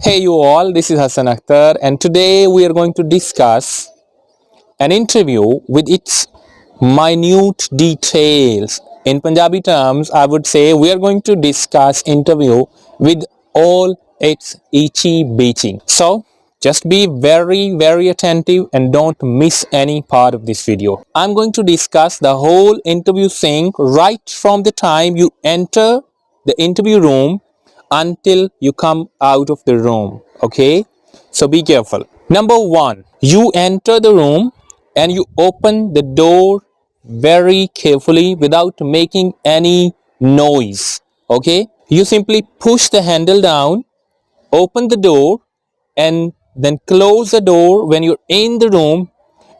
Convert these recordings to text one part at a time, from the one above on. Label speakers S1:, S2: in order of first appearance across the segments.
S1: Hey you all, this is Hassan Akhtar and today we are going to discuss an interview with its minute details. In Punjabi terms, I would say we are going to discuss interview with all its itchy bitchy. So just be very attentive and don't miss any part of this video. I'm going to discuss the whole interview thing right from the time you enter the interview room until you come out of the room. Okay, so be careful. Number one, you enter the room and you open the door very carefully without making any noise. Okay, you simply push the handle down, open the door, and then close the door when you're in the room,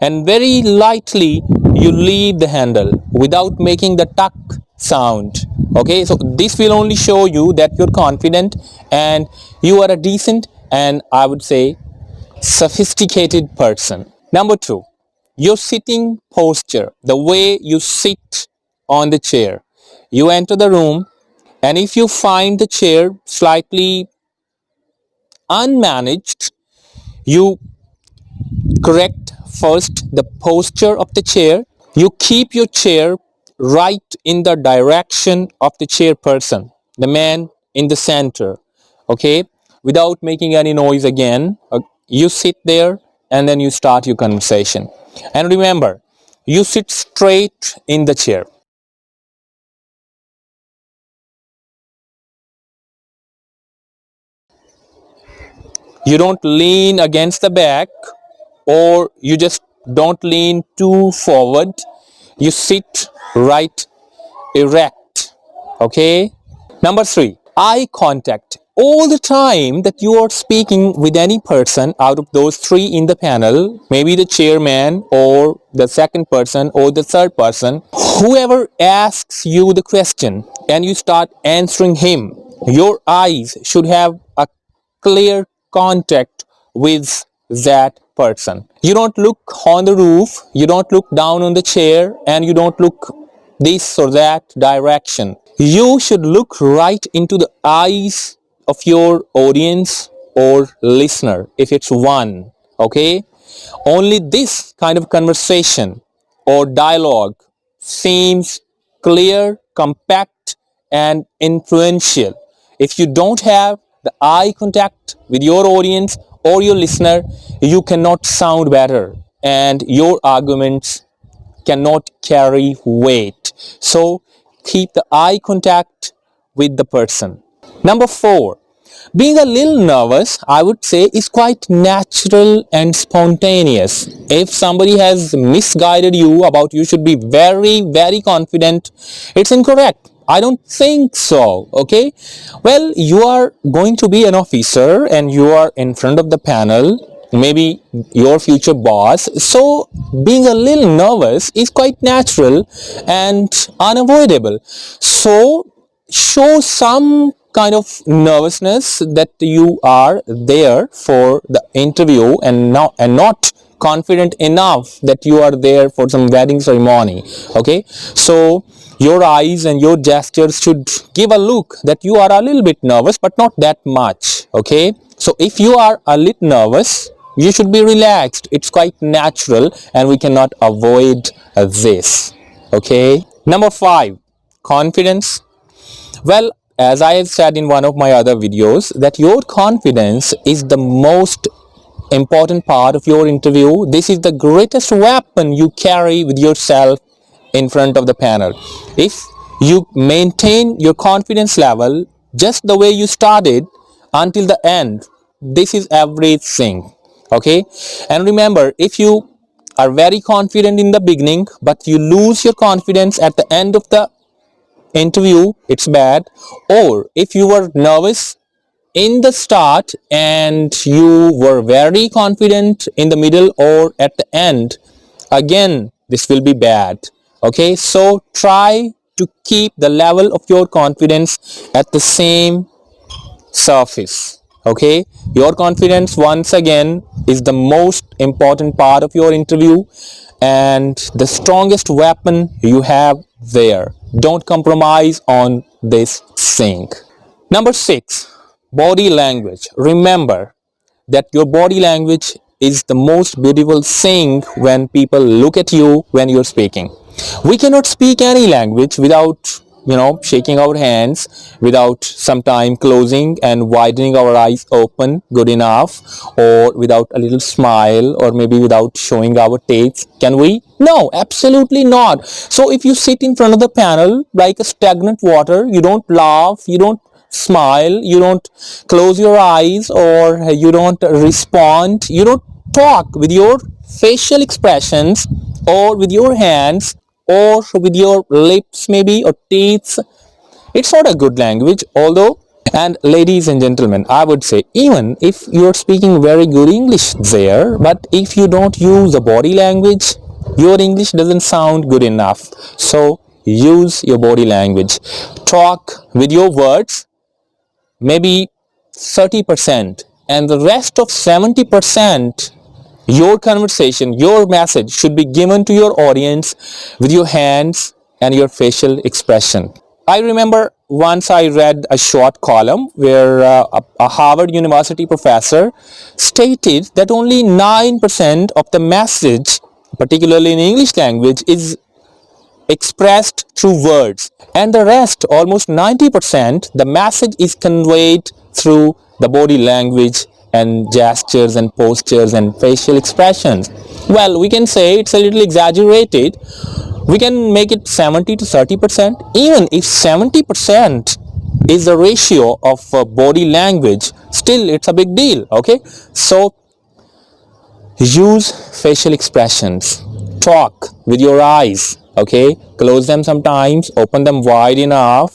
S1: and very lightly you leave the handle without making the tuck sound. Okay, so this will only show you that you're confident and you are a decent and I would say sophisticated person. Number two, your sitting posture, the way you sit on the chair. You enter the room and if you find the chair slightly unmanaged, you correct first the posture of the chair. You keep your chair right in the direction of the chairperson, the man in the center, okay, without making any noise again. You sit there and then you start your conversation. And remember, you sit straight in the chair. You don't lean against the back or you just don't lean too forward. You sit right erect. Okay. Number three, eye contact. All the time that you are speaking with any person out of those three in the panel, maybe the chairman or the second person or the third person, whoever asks you the question and you start answering him, your eyes should have a clear contact with that person. You don't look on the roof, you don't look down on the chair, and you don't look this or that direction. You should look right into the eyes of your audience or listener if it's one. Okay, only this kind of conversation or dialogue seems clear, compact and influential. If you don't have the eye contact with your audience or your listener, you cannot sound better and your arguments cannot carry weight. So keep the eye contact with the person. Number four, being a little nervous, I would say, is quite natural and spontaneous. If somebody has misguided you about you should be very confident, it's incorrect. I don't think so. Okay, well, you are going to be an officer and you are in front of the panel, maybe your future boss, so being a little nervous is quite natural and unavoidable. So show some kind of nervousness that you are there for the interview and not confident enough that you are there for some wedding ceremony. Okay, so your eyes and your gestures should give a look that you are a little bit nervous but not that much. Okay, so if you are a little nervous, you should be relaxed. It's quite natural and we cannot avoid this. Okay, number five, confidence. Well, as I have said in one of my other videos, that your confidence is the most important part of your interview. This is the greatest weapon you carry with yourself in front of the panel. If you maintain your confidence level just the way you started until the end, this is everything. Okay, and remember, if you are very confident in the beginning but you lose your confidence at the end of the interview, it's bad. Or if you were nervous in the start and you were very confident in the middle or at the end, again this will be bad. Okay, so try to keep the level of your confidence at the same surface. Okay, your confidence once again is the most important part of your interview and the strongest weapon you have there. Don't compromise on this thing. Number six, body language. Remember that your body language is the most beautiful thing when people look at you when you're speaking. We cannot speak any language without, shaking our hands, without sometime closing and widening our eyes open good enough, or without a little smile, or maybe without showing our teeth. Can we? No, absolutely not. So if you sit in front of the panel like a stagnant water, you don't laugh, you don't smile, you don't close your eyes, or you don't respond, you don't talk with your facial expressions, or with your hands, or with your lips maybe, or teeth, it's not a good language. Although, and ladies and gentlemen, I would say, even if you're speaking very good English there, but if you don't use the body language, your English doesn't sound good enough. So use your body language. Talk with your words maybe 30%, and the rest of 70%, your conversation, your message should be given to your audience with your hands and your facial expression. I remember once I read a short column where a Harvard University professor stated that only 9% of the message, particularly in English language, is expressed through words, and the rest, almost 90%, the message is conveyed through the body language and gestures and postures and facial expressions. Well, we can say it's a little exaggerated. We can make it 70 to 30%. Even if 70% is the ratio of body language, still it's a big deal. Okay, so use facial expressions. Talk with your eyes. Okay, close them sometimes, open them wide enough,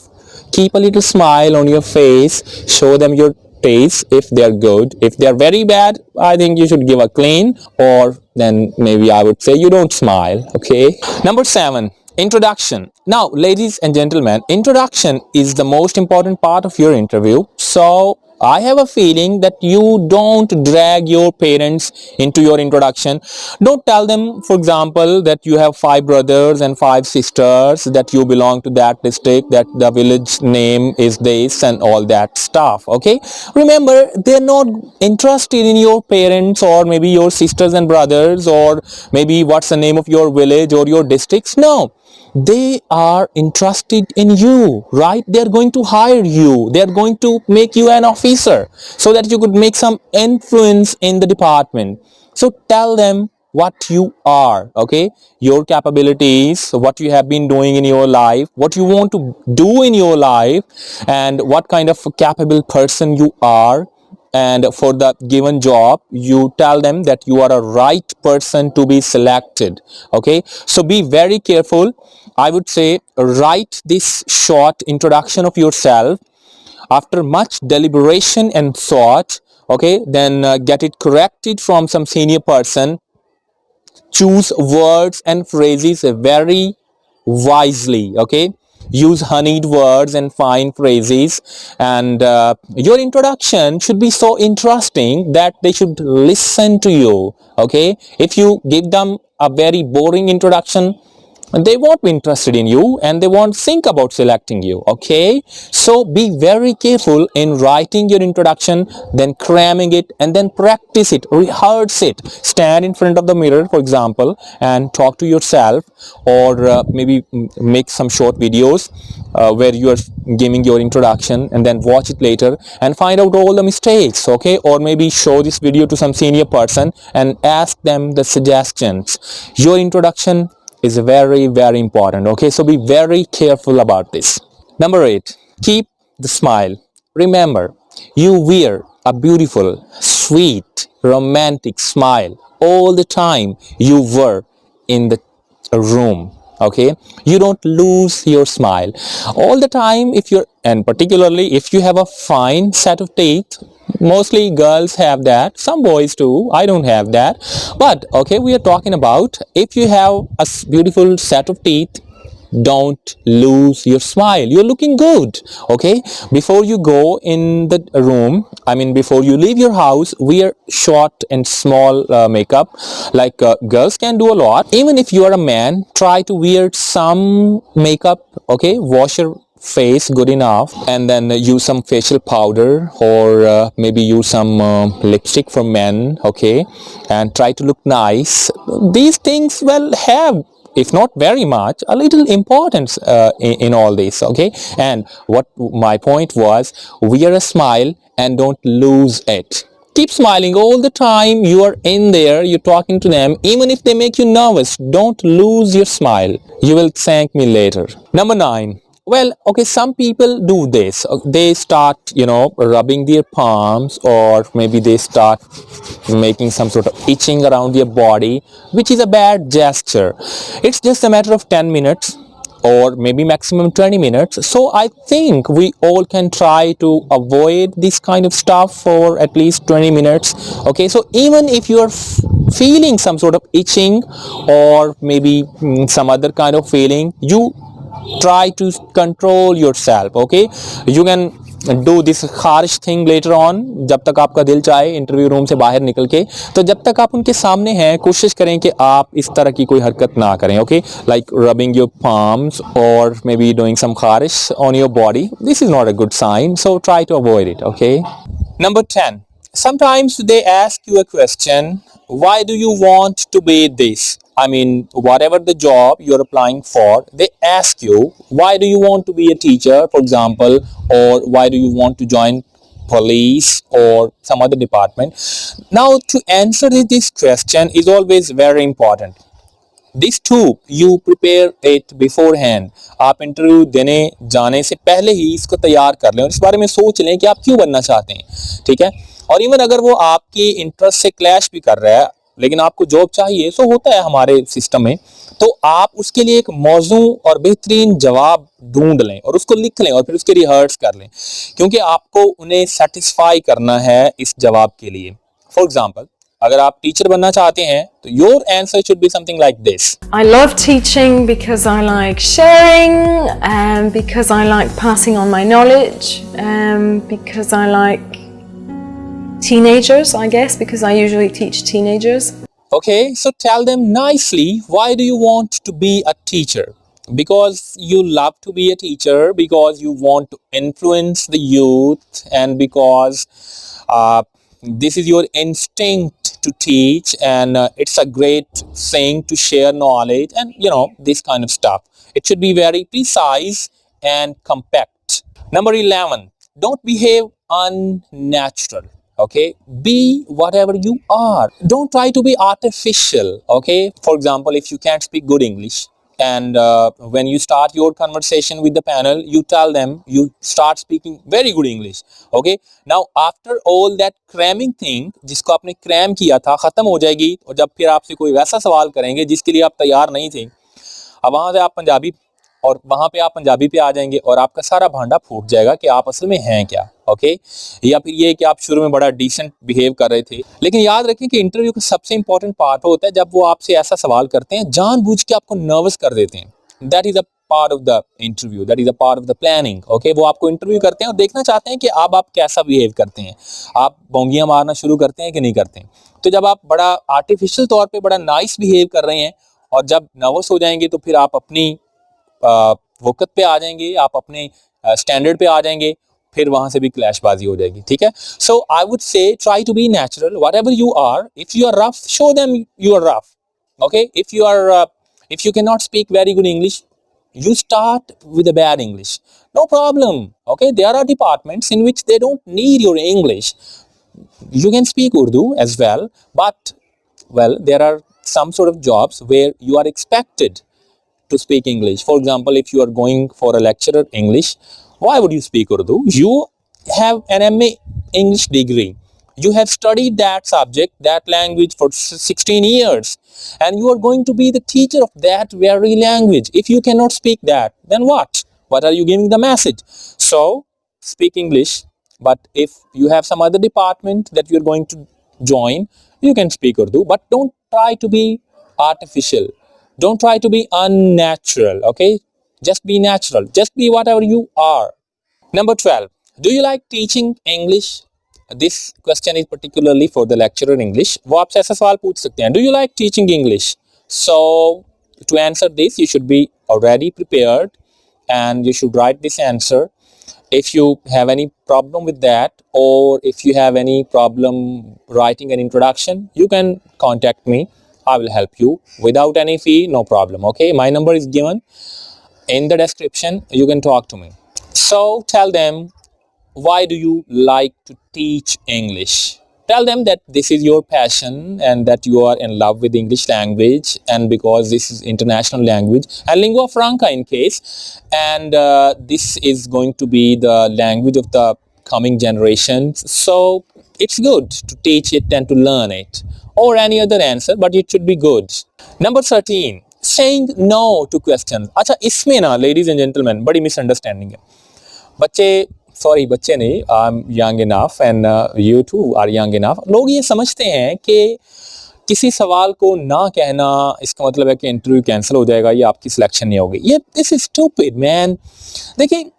S1: keep a little smile on your face, show them your taste if they are good. If they are very bad, I think you should give a clean, or then maybe I would say you don't smile. Okay, number 7, introduction. Now, ladies and gentlemen, introduction is the most important part of your interview. So I have a feeling that you don't drag your parents into your introduction. Don't tell them, for example, that you have 5 brothers and 5 sisters, that you belong to that district, that the village name is this, and all that stuff. Okay, remember, they're not interested in your parents, or maybe your sisters and brothers, or maybe what's the name of your village or your districts. No, they are interested in you, right? They are going to hire you, they are going to make you an officer so that you could make some influence in the department. So tell them what you are, okay, your capabilities, what you have been doing in your life, what you want to do in your life, and what kind of a capable person you are. And for the given job, you tell them that you are a right person to be selected. Okay, so be very careful. I would say write this short introduction of yourself after much deliberation and thought. Okay, then get it corrected from some senior person. Choose words and phrases very wisely. Okay, use honeyed words and fine phrases, and your introduction should be so interesting that they should listen to you. Okay, if you give them a very boring introduction, they won't be interested in you, and they won't think about selecting you. Okay, so be very careful in writing your introduction, then cramming it, and then practice it, rehearse it. Stand in front of the mirror, for example, and talk to yourself, or maybe make some short videos where you are giving your introduction, and then watch it later and find out all the mistakes. Okay, or maybe show this video to some senior person and ask them the suggestions. Your introduction is very, very important. Okay, so be very careful about this. Number 8, keep the smile. Remember, you wear a beautiful, sweet, romantic smile all the time you were in the room. Okay, you don't lose your smile all the time. If you're, and particularly if you have a fine set of teeth, mostly girls have that, some boys too, I don't have that, but okay, we are talking about if you have a beautiful set of teeth, don't lose your smile. You're looking good. Okay, before you go in the room, I mean before you leave your house, wear short and small makeup, like girls can do a lot. Even if you are a man, try to wear some makeup. Okay, wash your face good enough, and then use some facial powder, or maybe use some lipstick for men, okay, and try to look nice. These things, well, have, if not very much, a little importance in all this, okay. And what my point was, wear a smile and don't lose it. Keep smiling all the time. You are in there, you're talking to them. Even if they make you nervous, don't lose your smile. You will thank me later. Number 9. Well, okay, some people do this. They start, rubbing their palms, or maybe they start making some sort of itching around their body, which is a bad gesture. It's just a matter of 10 minutes. Or maybe maximum 20 minutes. So I think we all can try to avoid this kind of stuff for at least 20 minutes. Okay, so even if you are feeling some sort of itching, or maybe some other kind of feeling, you try to control yourself. Okay, you can do this harsh thing later on, जब तक आपका दिल चाहे interview room से बाहर निकल के. तो जब तक आप उनके सामने हैं, कोशिश करें कि आप इस तरह की कोई हरकत ना करें. Okay, like rubbing your palms, or maybe doing some kharish on your body. This is not a good sign, so try to avoid it. Okay. Number 10. Sometimes they ask you a question, why do you want to be this? I mean, whatever the job you're applying for, they ask you, why do you want to be a teacher, for example, or why do you want to join police or some other department? Now, to answer this question is always very important. This too, you prepare it beforehand. आप interview देने जाने से पहले ही इसको तैयार कर लें और इस बारे में सोच लें कि आप क्यों बनना चाहते हैं, ठीक है. और इवन अगर वो आपकी इंटरेस्ट से क्लैश भी कर रहा है, लेकिन आपको जॉब चाहिए, सो होता है हमारे सिस्टम में, तो आप उसके लिए एक मौजू और बेहतरीन जवाब ढूंढ लें और उसको लिख लें और फिर उसके रिहर्स कर लें, क्योंकि आपको उन्हें सेटिस्फाई करना है इस जवाब के लिए. फॉर एग्जाम्पल, अगर आप टीचर बनना चाहते हैं तो your answer should be something like this.
S2: I love teaching because I like sharing, and because I like passing on my knowledge, because I like teenagers, I guess, because I usually teach teenagers.
S1: Okay, so tell them nicely, why do you want to be a teacher? Because you love to be a teacher, because you want to influence the youth, and because this is your instinct to teach, and it's a great thing to share knowledge, and this kind of stuff. It should be very precise and compact. Number 11, don't behave unnatural. Okay, be whatever you are. Don't try to be artificial. Okay, for example, if you can't speak good English, and when you start your conversation with the panel, you tell them you start speaking very good English. Okay, now after all that cramming thing, जिसको आपने cram किया था, खत्म हो जाएगी, और जब फिर आपसे कोई वैसा सवाल करेंगे जिसके लिए आप तैयार नहीं थे, अब वहां से आप पंजाबी, और वहां पे आप पंजाबी पे आ जाएंगे और आपका सारा भांडा फूट जाएगा कि आप असल में हैं क्या. ओके, या फिर ये कि आप शुरू में बड़ा डिसेंट बिहेव कर रहे थे. लेकिन याद रखें कि इंटरव्यू का सबसे इंपॉर्टेंट पार्ट होता है जब वो आपसे ऐसा सवाल करते हैं, जानबूझ के आपको नर्वस कर देते हैं. That is a part of the interview, that is a part of the planning. Okay, वो आपको इंटरव्यू करते हैं और देखना चाहते हैं कि अब आप कैसा बिहेव करते हैं, आप बोंगियां मारना शुरू करते हैं कि नहीं करते हैं. तो जब आप बड़ा आर्टिफिशियल तौर पर बड़ा नाइस बिहेव कर रहे हैं और जब नर्वस हो जाएंगे तो फिर आप अपनी वक़्त पे आ जाएंगे, आप अपने स्टैंडर्ड पे आ जाएंगे, फिर वहां से भी क्लैशबाजी हो जाएगी. ठीक है, so I would say try to be natural, whatever you are. If you are rough, show them you are rough. Okay, if you cannot speak very good English, you start with a bad English, no problem. Okay, there are departments in which they don't need your English. You can speak Urdu as well, but well, there are some sort of jobs where you are expected to speak English. For example, if you are going for a lecturer English, why would you speak Urdu? You have an MA English degree. You have studied that subject, that language for 16 years, and you are going to be the teacher of that very language. If you cannot speak that, then what? What are you giving the message? So, speak English, but if you have some other department that you are going to join, you can speak Urdu, but don't try to be artificial. Don't try to be unnatural, okay? Just be natural. Just be whatever you are. Number 12. Do you like teaching English? This question is particularly for the lecturer English. वो आपसे ऐसा सवाल पूछ सकते हैं. Do you like teaching English? So, to answer this, you should be already prepared and you should write this answer. If you have any problem with that, or if you have any problem writing an introduction, you can contact me. I will help you without any fee, no problem. Okay, my number is given in the description. You can talk to me. So tell them, why do you like to teach English? Tell them that this is your passion and that you are in love with English language, and because this is international language and lingua franca in case, and this is going to be the language of the coming generations, so it's good to teach it and to learn it, or any other answer, but it should be good. Number 13, saying no to questions. अच्छा, इसमें ना ladies and gentlemen बड़ी misunderstanding है. बच्चे नहीं, I am young enough and you too are young enough. लोग ये समझते हैं कि किसी सवाल को ना कहना इसका मतलब है कि इंटरव्यू कैंसिल हो जाएगा या आपकी सिलेक्शन नहीं होगी. ये दिस इज स्टूपिड मैन. देखिए,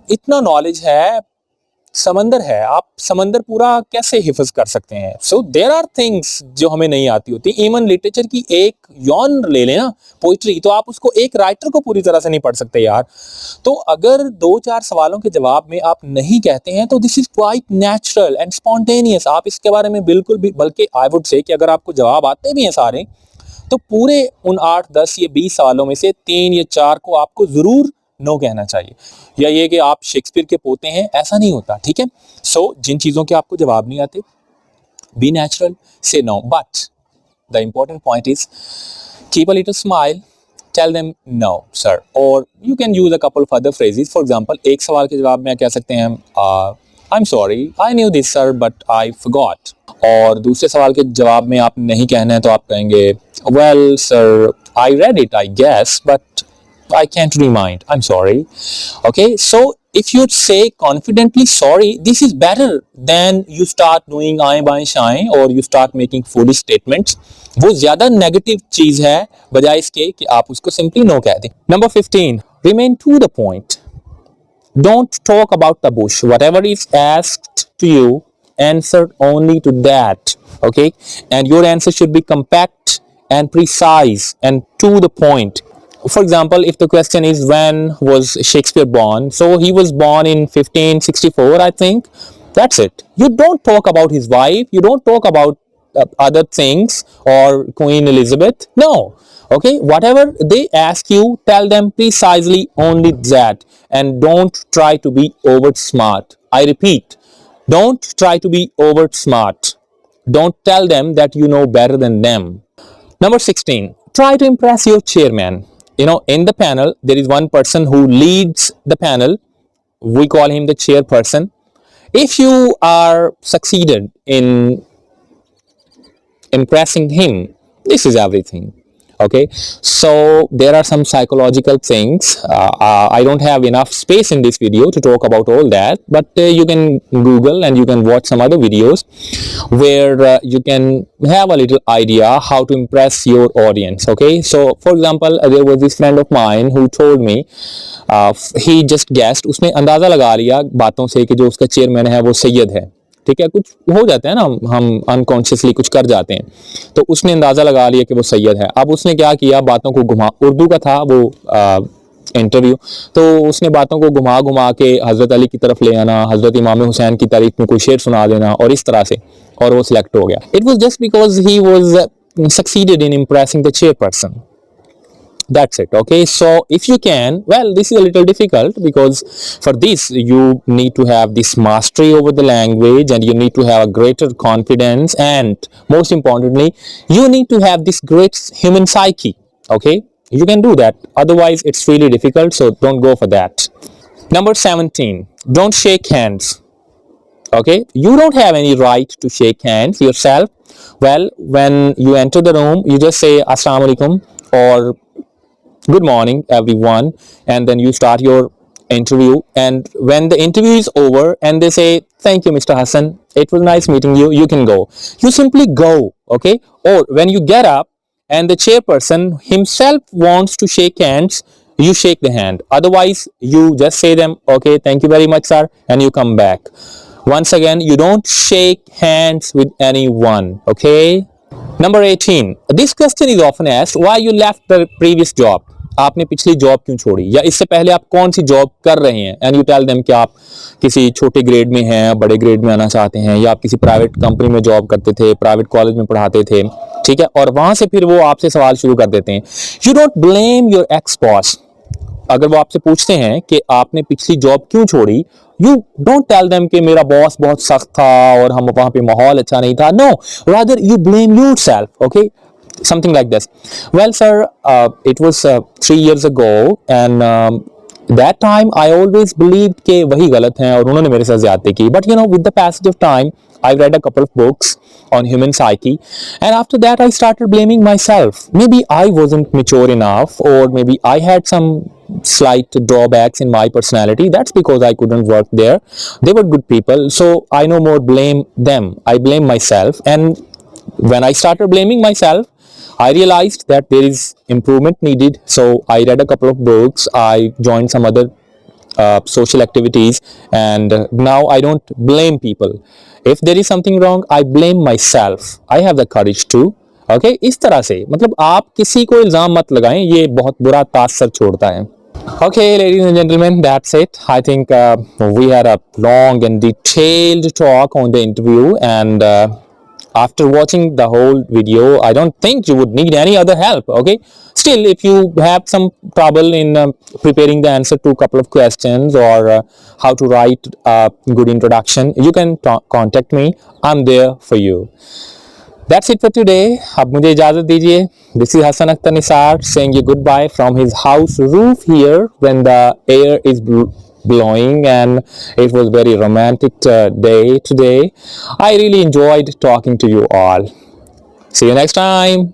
S1: इतना नॉलेज है, समंदर है, आप समंदर पूरा कैसे हिफज कर सकते हैं. सो देयर आर थिंग्स जो हमें नहीं आती होती. इवन लिटरेचर की एक यॉन ले लें ना, पोइट्री, तो आप उसको एक राइटर को पूरी तरह से नहीं पढ़ सकते यार. तो अगर 2-4 सवालों के जवाब में आप नहीं कहते हैं तो this is quite natural and spontaneous. आप इसके बारे में बिल्कुल भी, बल्कि आई वुड से कि अगर आपको जवाब आते भी हैं सारे, तो पूरे उन 8, 10 या 20 सवालों में से 3 या 4 को आपको ज़रूर नो कहना चाहिए. या ये कि आप शेक्सपियर के पोते हैं, ऐसा नहीं होता. ठीक है. सो जिन चीज़ों के आपको जवाब नहीं आते, be natural, say no. But the important point is keep a little smile, tell them no sir, और you can use a couple of other phrases. For example, एक सवाल के जवाब में कह सकते हैं I am sorry, I knew this sir but I forgot. और दूसरे सवाल के जवाब में आप नहीं कहना है तो आप कहेंगे well sir, I read it I guess but I can't remind. I'm sorry. Okay, so if you say confidently sorry, this is better than you start doing आएं बाएं शाएं or you start making foolish statements. वो ज़्यादा negative चीज़ है बजाय इसके कि आप उसको simply no कह दें. Number 15, remain to the point. Don't talk about the bush. Whatever is asked to you, answer only to that. Okay, and your answer should be compact and precise and to the point. For example, if the question is when was Shakespeare born, so he was born in 1564, I think. That's it. You don't talk about his wife, you don't talk about other things or Queen Elizabeth. No. Okay, whatever they ask you, tell them precisely only that, and don't try to be over smart. I repeat, don't try to be over smart. Don't tell them that you know better than them. Number 16, try to impress your chairman. You know, in the panel, there is one person who leads the panel. We call him the chairperson. If you are succeeded in impressing him, this is everything. Okay, so there are some psychological things. I don't have enough space in this video to talk about all that, but you can Google and you can watch some other videos where you can have a little idea how to impress your audience. Okay, so for example, there was this friend of mine who told me he just guessed, उसने अंदाज़ा लगा लिया बातों से कि जो उसका chairman है वो सैयद है. ठीक है, कुछ हो जाता है ना, हम अनकॉन्शियसली कुछ कर जाते हैं, तो उसने अंदाज़ा लगा लिया कि वो सैयद है. अब उसने क्या किया, बातों को घुमा, उर्दू का था वो इंटरव्यू, तो उसने बातों को घुमा घुमा के हज़रत अली की तरफ ले आना, हज़रत इमाम हुसैन की तारीफ में कोई शेर सुना देना, और इस तरह से, और वो सिलेक्ट हो गया. It was just because he was succeeded in impressing the chairperson. That's it. Okay, so if you can, well, this is a little difficult because for this you need to have this mastery over the language, and you need to have a greater confidence, and most importantly you need to have this great human psyche. Okay, you can do that, otherwise it's really difficult, so don't go for that. Number 17, don't shake hands. Okay, you don't have any right to shake hands yourself. Well, when you enter the room, you just say assalamu alaikum or good morning everyone, and then you start your interview. And when the interview is over and they say thank you Mr. Hassan, it was nice meeting you, you can go. You simply go. Okay, or when you get up and the chairperson himself wants to shake hands, you shake the hand. Otherwise you just say them okay, thank you very much sir, and you come back. Once again, you don't shake hands with anyone. Okay. Number 18, this question is often asked, why you left the previous job. आपने पिछली job क्यों छोड़ी, या इससे पहले आप कौन सी job कर रहे हैं, एंड यू टेल देम कि आप किसी छोटे ग्रेड में हैं, बड़े ग्रेड में आना चाहते हैं, या आप किसी प्राइवेट कंपनी में जॉब करते थे, प्राइवेट कॉलेज में पढ़ाते थे, ठीक है, और वहां से फिर वो आपसे सवाल शुरू कर देते हैं. You don't blame your ex boss. अगर वो आपसे पूछते हैं कि आपने पिछली जॉब क्यों छोड़ी, यू डोंट टेल देम कि मेरा बॉस बहुत सख्त था और हम वहां पे माहौल अच्छा नहीं था. No, rather you blame yourself. Okay, something like this. Well sir, it was 3 years ago, and that time I always believed कि वही गलत हैं और उन्होंने मेरे साथ ज़्यादती की. But you know, with the passage of time, I read a couple of books on human psyche, and after that I started blaming myself. Maybe I wasn't mature enough, or maybe I had some slight drawbacks in my personality. That's because I couldn't work there. They were good people, so I no more blame them. I blame myself, and when I started blaming myself, I realized that there is improvement needed. So I read a couple of books, I joined some other social activities, and now I don't blame people. If there is something wrong, I blame myself. I have the courage to. Okay, इस तरह से, मतलब आप किसी को इल्ज़ाम मत लगाएं, ये बहुत बुरा तासर छोड़ता है. Okay, ladies and gentlemen, that's it. I think we had a long and detailed talk on the interview, and after watching the whole video, I don't think you would need any other help. Okay, still, if you have some trouble in preparing the answer to a couple of questions, or how to write a good introduction, you can contact me. I'm there for you. That's it for today. अब मुझे इजाज़त दीजिए. This is Hassan Akhtar Nisar saying you goodbye from his house roof here when the air is blowing, and it was very romantic day today. I really enjoyed talking to you all. See you next time.